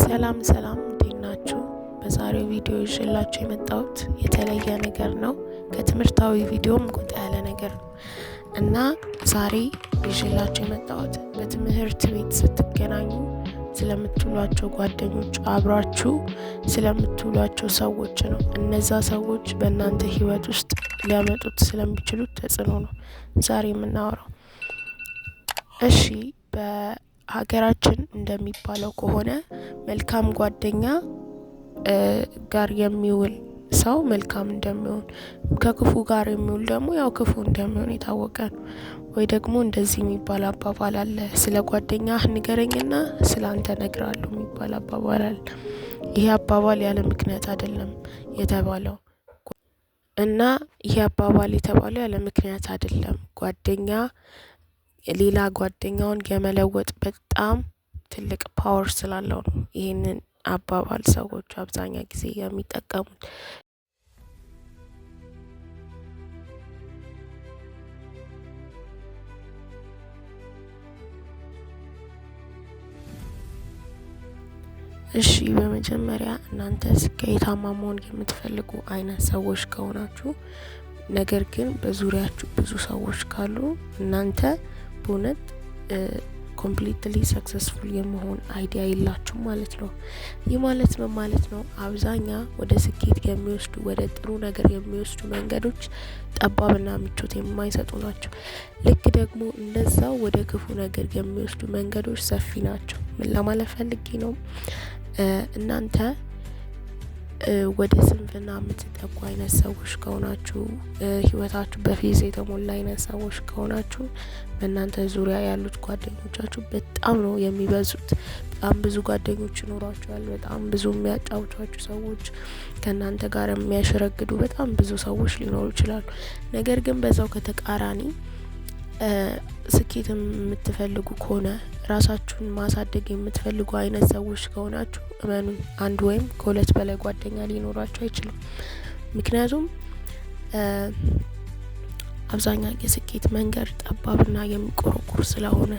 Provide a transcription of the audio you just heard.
ሰላም እንዴት ናችሁ? በዛሬው ቪዲዮ ይዤላችሁ የመጣሁት የተለየ ነገር ነው። ከትምህርታዊ ቪዲዮም ወጣ ያለ ነገር ነው እና ዛሬ ይዤላችሁ የመጣሁት በትምህርት ቤት ስትገናኙ ስለምትውሏቸው ጓደኞች፣ አብራችሁ ስለምትውሏቸው ሰዎች ነው። እነዛ ሰዎች በእናንተ ህይወት ውስጥ ሊያመጡት ስለሚችሉት ተጽዕኖ ነው ዛሬ የምናወራው። እሺ፣ በሀገራችን እንደሚባለው ከሆነ መልካም ጓደኛ ጋር የሚውል ሰው መልካም እንደሚሆን፣ ከክፉ ጋር የሚውል ደግሞ ያው ክፉ እንደሚሆን የታወቀ ነው። ወይ ደግሞ እንደዚህ የሚባል አባባል አለ፣ ስለ ጓደኛህ ንገረኝና ስለ አንተ እነግርሃለሁ የሚባል አባባል አለ። ይሄ አባባል ያለ ምክንያት አይደለም የተባለው እና ይሄ አባባል የተባለው ያለ ምክንያት አይደለም። ጓደኛ ሌላ ጓደኛውን የመለወጥ በጣም ትልቅ ፓወር ስላለው ነው ይህንን አባባል ሰዎች አብዛኛ ጊዜ የሚጠቀሙት። እሺ፣ በመጀመሪያ እናንተ ስኬታማ መሆን የምትፈልጉ አይነት ሰዎች ከሆናችሁ፣ ነገር ግን በዙሪያችሁ ብዙ ሰዎች ካሉ እናንተ በእውነት ኮምፕሊትሊ ሰክሰስፉል የመሆን አይዲያ የላችሁ ማለት ነው። ይህ ማለት ምን ማለት ነው? አብዛኛ ወደ ስኬት የሚወስዱ ወደ ጥሩ ነገር የሚወስዱ መንገዶች ጠባብና ምቾት የማይሰጡ ናቸው። ልክ ደግሞ እንደዛው ወደ ክፉ ነገር የሚወስዱ መንገዶች ሰፊ ናቸው። ምን ለማለት ፈልጌ ነው? እናንተ ወደ ስንፍና የምትጠጉ አይነት ሰዎች ከሆናችሁ፣ ህይወታችሁ በፌዝ የተሞላ አይነት ሰዎች ከሆናችሁ፣ በእናንተ ዙሪያ ያሉት ጓደኞቻችሁ በጣም ነው የሚበዙት። በጣም ብዙ ጓደኞች ይኖሯችኋል። በጣም ብዙ የሚያጫውቷችሁ ሰዎች፣ ከእናንተ ጋር የሚያሸረግዱ በጣም ብዙ ሰዎች ሊኖሩ ይችላሉ። ነገር ግን በዛው ከተቃራኒ ስኬት የምትፈልጉ ከሆነ፣ ራሳችሁን ማሳደግ የምትፈልጉ አይነት ሰዎች ከሆናችሁ እመኑኝ፣ አንድ ወይም ከሁለት በላይ ጓደኛ ሊኖራችሁ አይችልም። ምክንያቱም አብዛኛው የስኬት መንገድ ጠባብና የሚቆረቁር ስለሆነ